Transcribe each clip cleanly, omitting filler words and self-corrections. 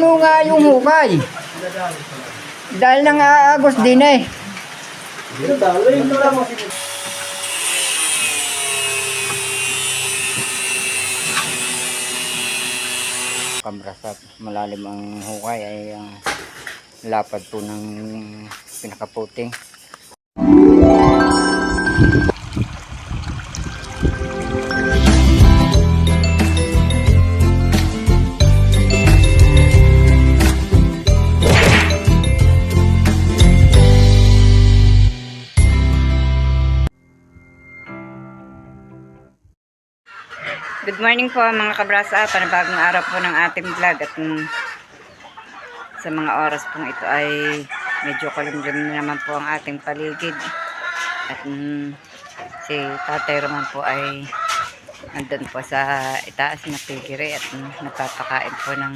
puno nga yung hukay. Dahil nang aagos din eh. Kamrasat, malalim ang hukay ay lapad po ng pinakaputing. Good morning po mga kabrasa, panibagong araw po ng ating vlog at sa mga oras pong ito ay medyo kalimlim na naman po ang ating paligid at si Tatay Roman po ay andun po sa itaas na pigiri at napapakain po ng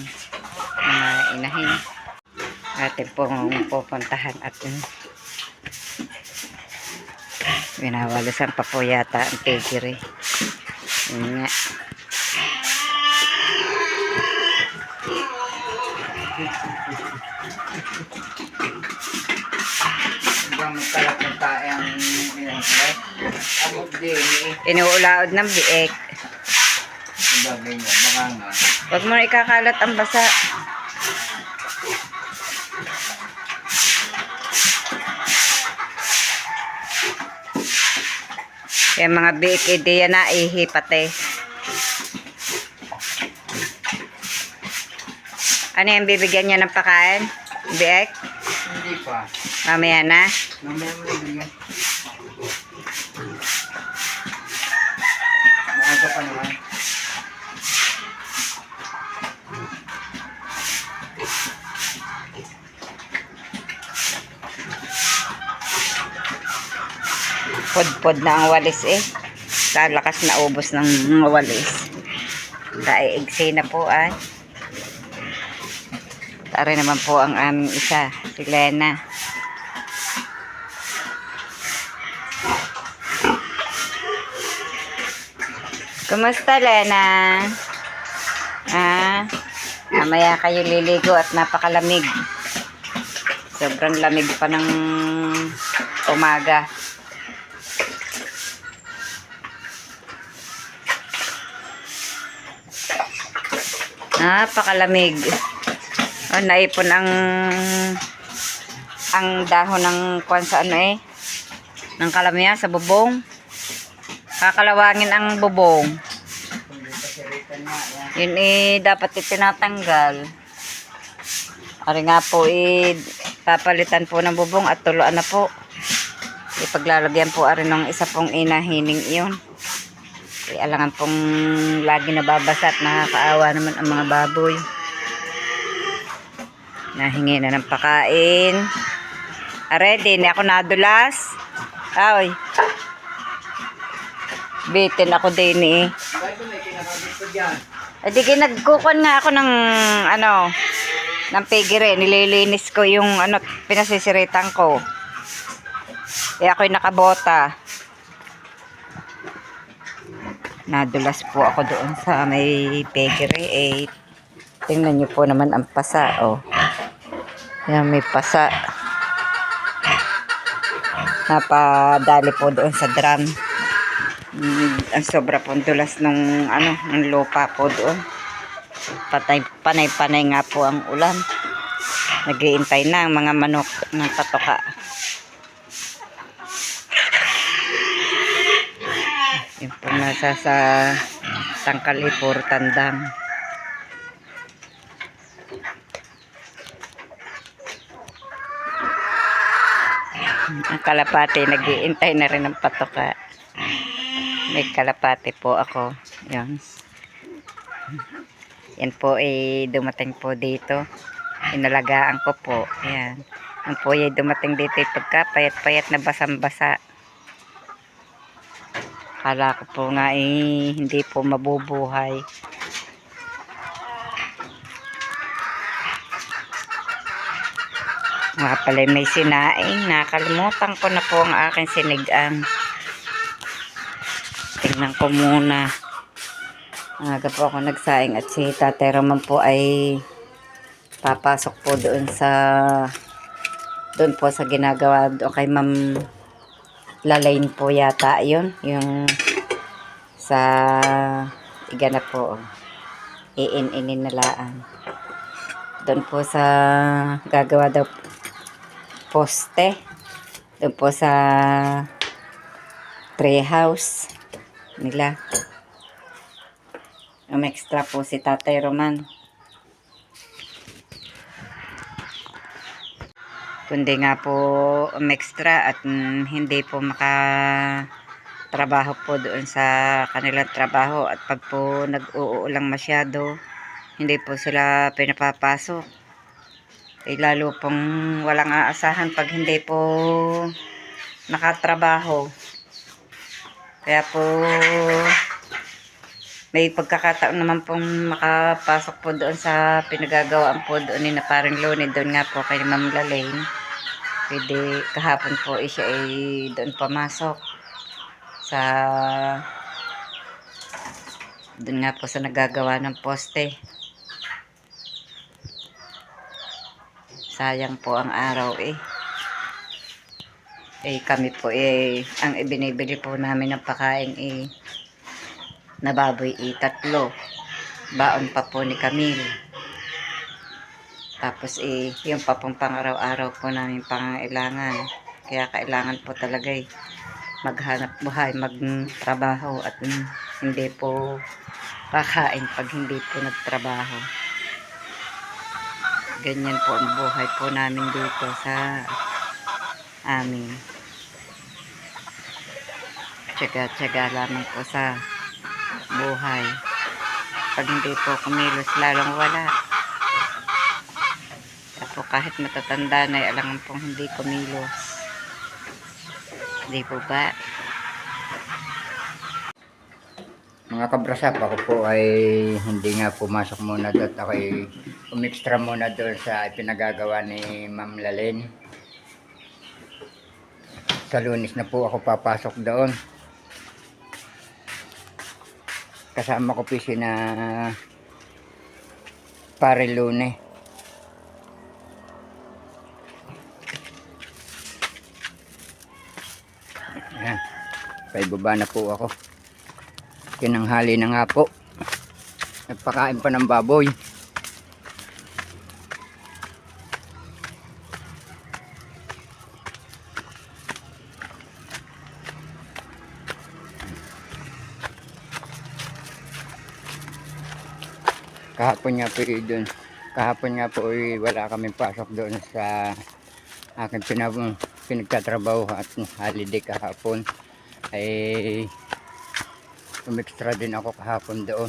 mga inahin atin pong pupuntahan at winawalusan pa po yata ang pigiri. Yun nga. Inuulaod ng biek. Huwag mo ikakalat ang basa. Yung mga biik ideya na ihipate. Ano yung bibigyan niya ng pakain? Biik? Hindi pa. Mamaya na? Mamaya mo bibigyan. Maaga pa naman. Pod-pod na ang walis eh. Kalakas na ubos ng walis. Daigsi na po ay. Tari naman po ang aming isa, si Lena. Kumusta Lena? Mamaya kayo liligo at napakalamig. Sobrang lamig pa ng umaga. Napakalamig. Naipon ang dahon ng kwan sa ano eh. Ng kalamya sa bubong. Kakalawangin ang bubong. Yun eh dapat itinatanggal. Ari nga po papalitan po ng bubong at tuluan na po. Ipaglalagyan po ari ng isa pong inahining iyon. Alangan pong lagi nababasa at nakakaawa naman ang mga baboy. Nahingi na ng pakain. Ready, hindi ako nadulas. Ay. Bitin ako din eh. Di kinagkukuan nga ako ng ng pigiri. Nililinis ko yung pinasisiritan ko. Ako'y nakabota. Nadulas po ako doon sa may pigiri. Tingnan nyo po naman ang pasa. Oh. Yan, may pasa. Napadali po doon sa drum. Ang sobra po dulas ng lupa po doon. Panay-panay nga po ang ulan. Nag-iintay na ang mga manok ng patoka. Yung po nasa sa tangkali puro tandang. Ang kalapati nag-iintay na rin ng patoka. May kalapati po ako. Yan. Yan po dumating po dito. Inalagaan ko po. Yan. Yan po dumating dito pagka payat-payat na basang-basa. Kala ko po nga hindi po mabubuhay. Nga pala may sinaing. Nakalimutan ko na po ang aking sinigang. Tingnan ko muna. Aga po ako nagsaing at si Tatay Roman po ay papasok po doon po sa ginagawa doon kay Ma'am Lalaine po yata yun, yung sa igana po, iin-inin na laan. Doon po sa gagawa daw poste, doon po sa tree house nila. Extra po si Tatay Roman. Kundi nga po extra at hindi po makatrabaho po doon sa kanilang trabaho, at pag po nag-uulang masyado hindi po sila pinapapasok. Lalo pong walang aasahan pag hindi po nakatrabaho. Kaya po may pagkakataon naman pong makapasok po doon sa pinagagawaan po doon ni na paring Loni, doon nga po kay Ma'am Lalaine. Pwede kahapon po siya ay doon pamasok sa doon nga po sa nagagawa ng poste. Sayang po ang araw kami po ang ibinibili po namin ng pakain na baboy 3. Baon pa po ni Camille. Tapos yung pa pong pang-araw-araw po namin pangailangan. Kaya kailangan po talaga maghanap buhay, magtrabaho, at hindi po kakain pag hindi po nagtrabaho. Ganyan po ang buhay po namin dito sa amin. Tsaga-tsaga lamang po sa buhay. Pag hindi po kumilos, lalong wala. Tapos kahit matatanda na, alangan pong hindi kumilos. Hindi po ba? Mga kabrasap, ako po ay hindi nga pumasok muna doon. Ako ay umextra muna doon sa pinagagawa ni Ma'am Lalaine. Sa Lunes na po ako papasok doon. Kasama ko po si na Pare Lune. Ayan. Paibaba na po ako. Tinanghali na nga po. Nagpakain pa ng baboy. Kahapon nga po doon. Kahapon nga po wala kaming pasok doon sa aking pinagtatrabaho at holiday kahapon. Ay umextra din ako kahapon doon.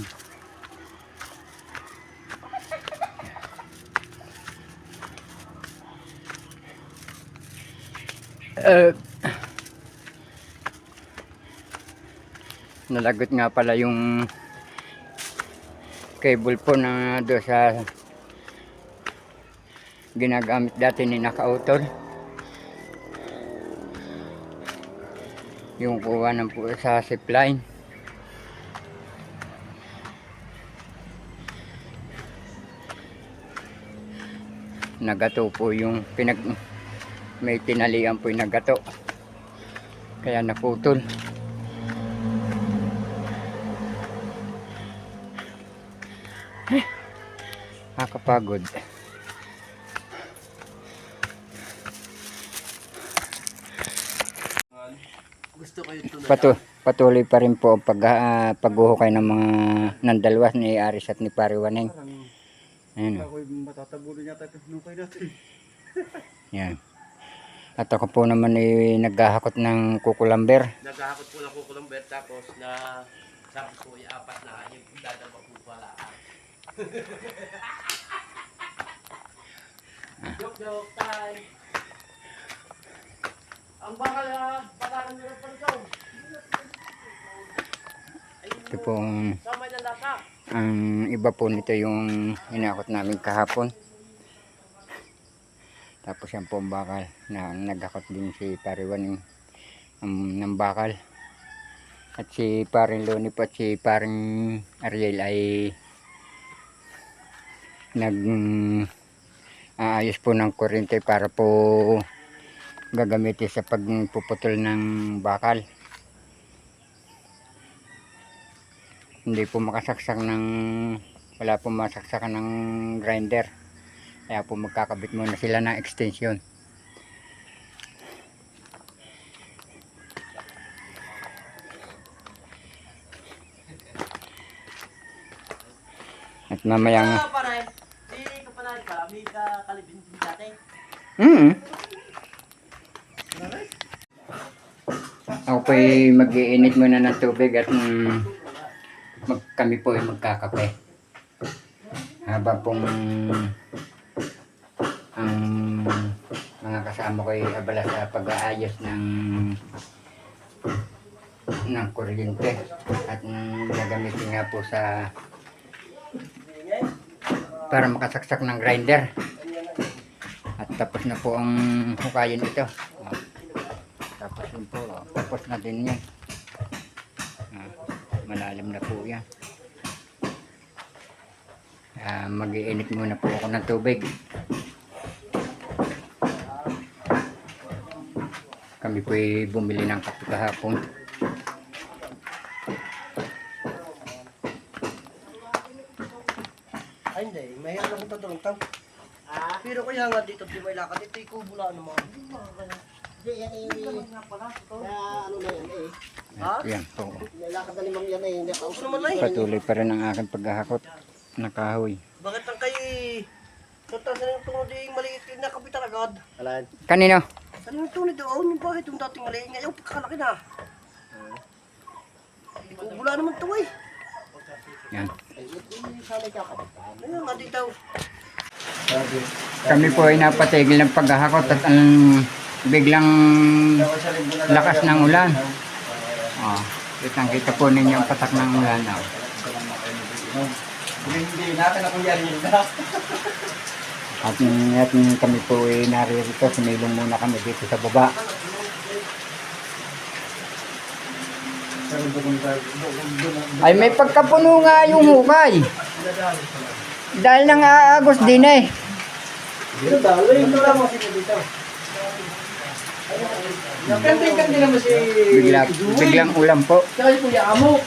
Nalagot nga pala yung cable po na doon sa ginagamit dati ni naka-utol. Yung kuha ng po sa zipline. Nagato po yung may tinalian po yung nagato. Kaya naputol. Nakakapagod. Patuloy pa rin po paghuhukay ng mga nandalwas ni Aris at ni Pariwaneng. Ayan. Matatabulo niya tayo nukay natin. Yan. At ako po naman naghahakot ng kukulamber. Naghahakot po ng kukulamber, tapos na sabi ko apat na yung dadama po pala. Joke time. Ang bakal palaran nyo ng pagkaw. Ito pong Sama na laka. ang iba po nito yung hinakot namin kahapon. Tapos yan po ang bakal na naghakot din si Pariwan ng bakal. At si Paring Loni po at si Paring Ariel ay pang-ayos po ng kuryente para po gagamitin sa pagpuputol ng bakal. Hindi po makasaksak ng wala po masaksakan ng grinder. Kaya po magkakabit muna sila ng extension. At mamaya nga. Pare, di ka pa na pala, may kakalibin din dati. Ako po ay mag-iinit muna ng tubig at kami po ay magkakape. Habang pong ang mga kasama ko ay abala sa pag-aayos ng kuryente at gagamitin nga po sa para makasaksak ng grinder. At tapos na po ang hukayin ito. Tapos yun po, tapos na din yan. Malalim na po yan. Mag-iinit muna po ako ng tubig. Kami po ay bumili ng kape kahapon. Ay hindi, mahirap akong tatulong tao. Pero kaya nga dito, di may lakad, ito kubo na ano mga. Hindi, yan eh. Ano na yan eh. Ha? Yan po. May lakad na limang yan eh. Hindi ako naman na eh. Patuloy pa rin ang aking paghahakot ng kahoy. Bakit ang kayo sa taas na yung tungod yung maliit yung nakapitan agad? Alan? Kanino? Saan yung tungod doon? Yung bakit yung dating maliit ngayon, pagkakalaki na. Kubo na naman ito eh. Yan. Ayun nga dito. Kami po ay napatigil ng paghahakot at ang biglang lakas ng ulan. Oh, kitang-kita po ninyo ang patak ng ulan. Oh. Hindi natin akong yan yun na. At kami po ay naririto, sumilong muna kami dito sa baba. Ay may pagkapuno nga yung hukay. Dahil nang aagos din eh. Dito dalo, ito lang mo sino dito. Kanting-kanting naman si Biglang ulam po. Saka si Kuya Amo.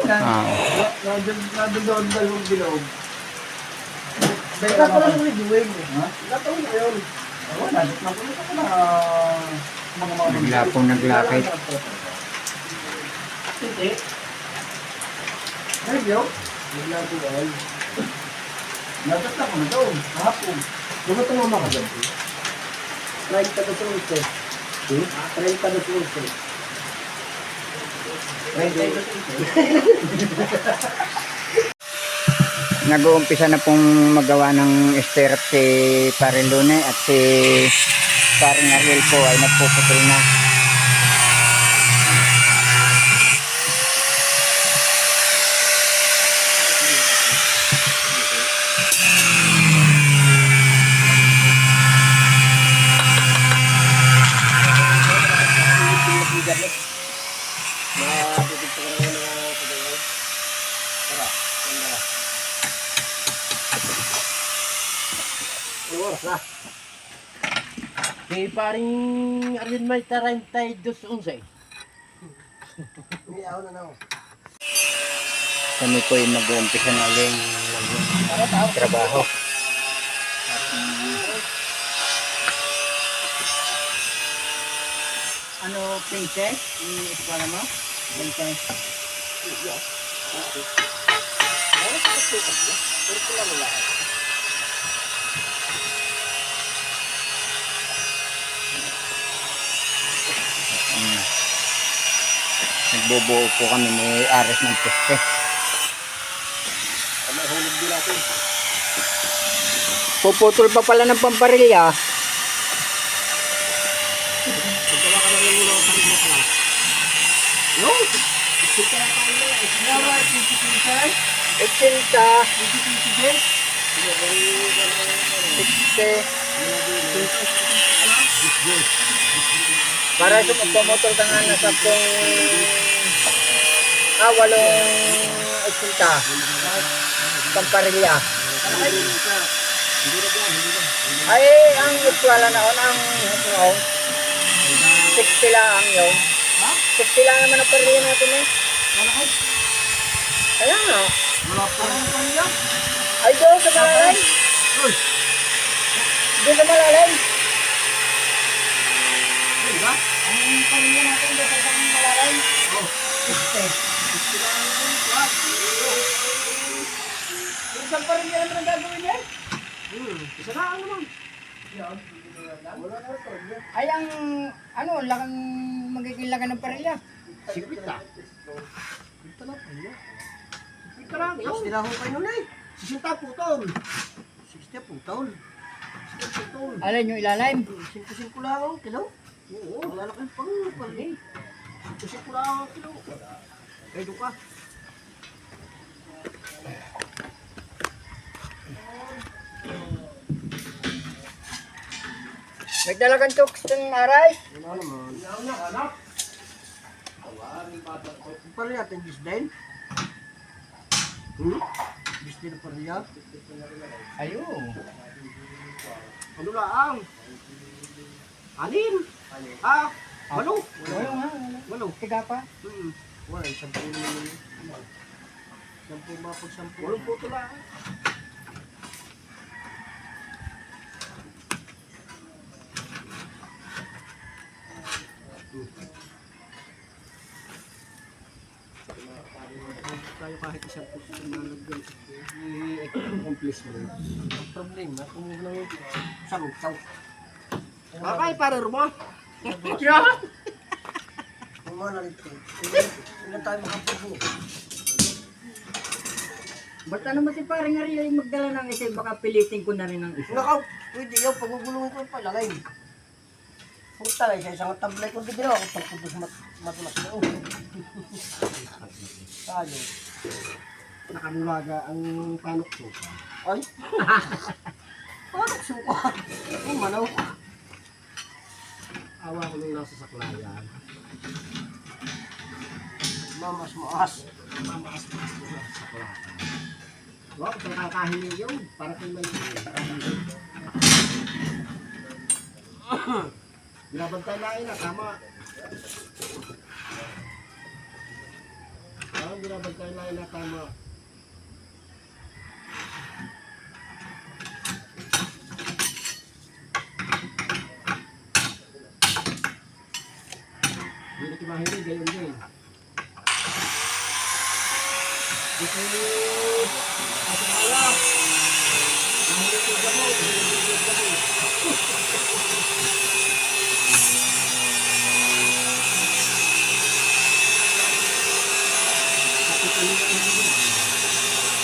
Ah. Nadun dalawang bilog. Dapat pala sa Duwing. Dapat mo yun. Bigla po naglakit. Hindi. Ayun. Bigla po ay. Nadata ko na doon. Hapon. Dumating mo mga dyan. 30 to 11. 30 to 11. Nag-uumpisa na pong magawa ng stirrup si Paring Lune at si Paring Ariel po ay nagpuputol na. Kay paring Arvin may 32-11. Hindi ako na ako. Kami po ay mag-uumpisa na uling trabaho. Ano, princess? I-explore mo? Princess. Nagbubuo po kami ni Ares ng poste. Puputol pa pala ng pamparilya. Eksinta. Para sa pagpamotol ka nga nasa pong walong eksinta. Pamparilya. Ay, ang eskwela naon, ang noon, 60 lang ang yun. Ha? 60 lang naman ang pariya natin eh. Wala kayo? Kaya nga. Wala pa rin pa niya. Ay, doon sa malalim. Uy, Doon sa malalim. di ba? Ang pariya natin doon sa malalim. Oh. 60. Isang pariya naman ang gagawin niya. Isa na naman. Wala na ito. Ay, ang ano, lakang magiging laka ng pariya. Sipita. Sipita na pa niya. Sipita lang. Yes, tinahukay nun eh. 60 putol. 60 putol. 60 putol. Alin yung ilalim? 5 lang ang kilo. Oo, malalaki pang pali. 5 lang ang kilo. Eh, doon ka. May dalagang tuks ng aray. Wala naman. Anak. Pala natin bis din. Bis din pa rin yan. Ayun. Ano lang? Alin? Ah, walo. Wala nga, wala. Walo. Tiga pa. Wala, 10 naman yun. 10 ba pag 10? Walong puto lang. Tayo kahit isang puto sa malagyan. I-accomplish mo. Ang problema, kung ano yung saw. Kakay para rumah. Yan! Kung mga narito, hindi tayo makapugo. Basta naman si parang nga rin magdala ng isa, baka pilitin ko na rin ng isa. Nakaw, pwede yun, pagugulungan ko yung palagay. Puta lang, sa isang tablet ko, hindi ako pagputos matulas na. Tayo. Nakamulaga ang panok ko. Ay! Panok suka! Ang manaw. Awa ko nung nasa saklayan. Mamas-maas. Mamaas-maas ko sa saklayan. Wow, ito nakakahili yun. Para kung may binabantay na ina, tama. Binabantay na ina, tama. Hindi ko mahili, gayon din. Dito Ate Mala. Nahuli ko gamot. Nahuli ko gamot. Kapit ko nila ang gamot.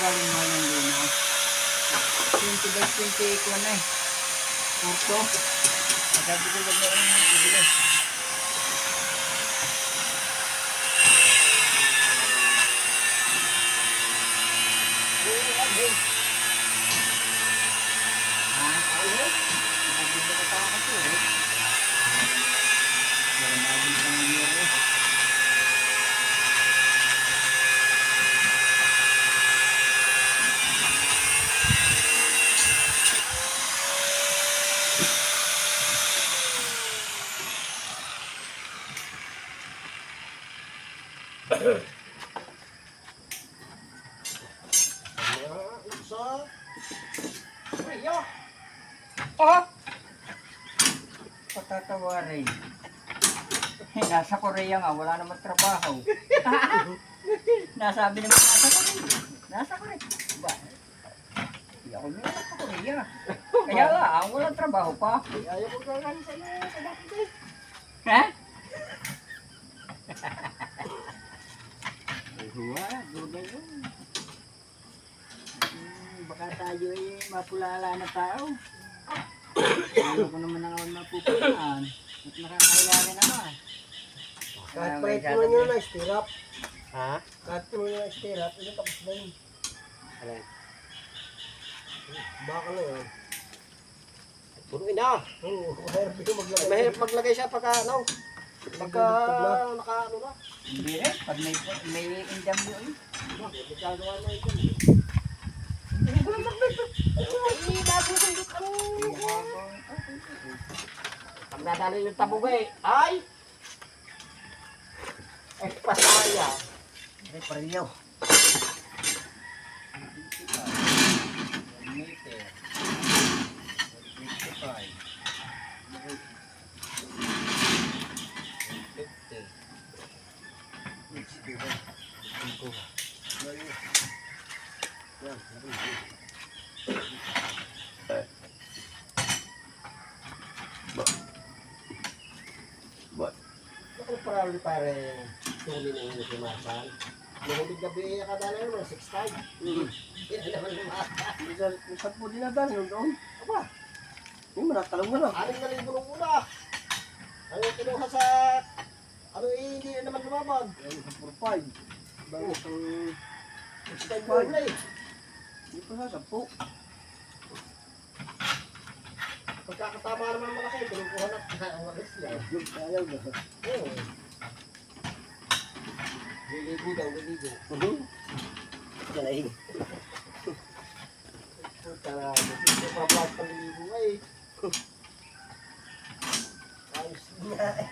Galing mo lang din ha. 20 by 20 ko na eh. Kurso. Sabi ko lang na yung bibili. Ha? Ayun? Nagbibo ko pa ako eh. Pero nagbibo ko ng yero. Oh! Patatawarin. Nasa Korea nga, wala naman trabaho. Nasabi naman nasa Korea. Nasa Korea. Ba? Hindi ako nyo nasa Korea. Kaya lang, walang trabaho pa. Ayaw ko gawin sa iyo. Sa dati. Ha? Huwa, gulay yun. Baka tayo ay mapulala na tao. Ayaw ko naman ang mapupulaan. At nakakahiya rin naman. Kahit pa ito nyo na stirap. Ha? Kahit ito nyo na stirap, ito tapos na yun. Alay. Baka na yun. Punuin na. Oo, mahirap dito maglagay. Mahirap maglagay siya pagka, ano, pagka naka, ano na. Hindi rin, pag may indam yun. Bakit? Nagkagawa na ito. Pag nadali yung tabugay, ay! Ay, pasaya. Ay, parilyaw. Ako parang pare tunin ang ino si Marsan. Nung gabi kadala yun, mga 6-5. Hindi naman lumakas. Saan po dinadali yun doon? Aba, Yung manatalong mo lang. 6,000 ng una. Ano yung kinuha sa... Ano hindi na naman lumabag? Ayun, sa 4-5. Bago sa... 6-5 mo na eh. Hindi pa sa 10. Pagkakatama naman ng malaki, kinukuha na. Ang walis niya. Yung ayaw na. Oo. Liligo daw, liligo. Galing. Puta na, hindi pa vlog pang liligo eh. Ayos niya eh.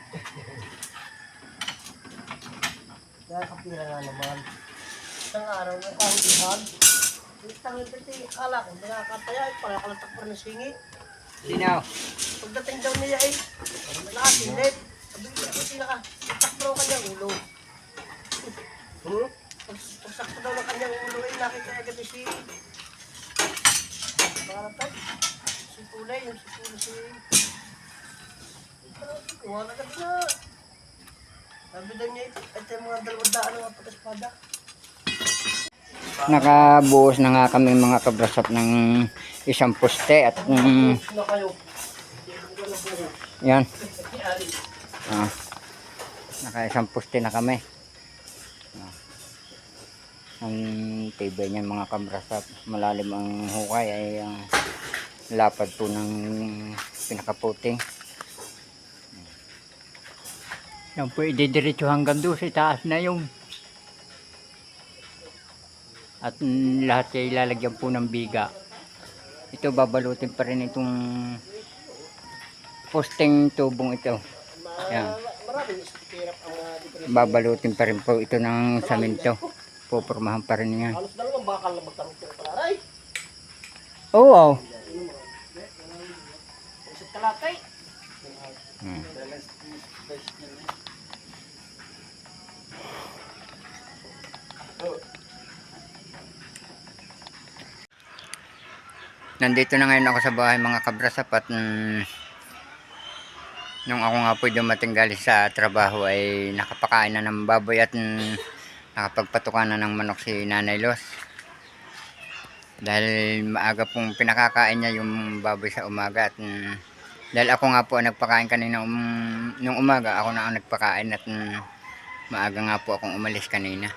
Nakakapira nga naman. Isang araw na kahulihan. Isang ipiti, akala ko, nakakataya, pagkakalatak pa rin singi. Sino? Pagdating daw niya ay nakasilip. Sabi niya, kasi sakto daw kanyang ulo. Pagsakto daw ng kanyang ulo ay nakita agad ni si... Pangalan tayo? Si Tulay, yung si Tulay si... Kuha na agad na. Sabi daw niya, ito yung mga 200 ang pagkaspada. Nakabuhos na nga kami mga kabrasap ng isang poste at Sino kayo? yan. Naka isang poste na kami. Ang tibay niyan mga kabrasap. Malalim ang hukay ay ang lapad po ng pinakaputing. Yan po ididiretso hanggang doon sa taas na yung at lahat ay ilalagyan po ng biga. Ito babalutin pa rin itong posting tubong ito. Yan. Maraming hirap ang mga diferensya. Babalutin pa rin po ito ng samento. Pupurmahan pa rin yan. Halos dalawang bakal na magkaroon ng palaray. Oo. Isip kalakay. Hmm. Nandito na ngayon ako sa bahay mga kabrasap at nung ako nga po dumating galing sa trabaho ay nakapakain na ng baboy at nakapagpatukan na ng manok si Nanay Los. Dahil maaga pong pinakakain niya yung baboy sa umaga at dahil ako nga po ang nagpakain kanina nung umaga, ako na ang nagpakain at maaga nga po akong umalis kanina.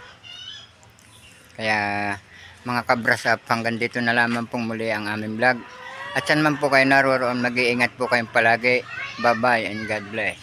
Kaya mga kabrasap, hanggang dito na lamang pong muli ang aming vlog. At saan man po kayo naroroon, mag-iingat po kayong palagi. Bye bye and God bless.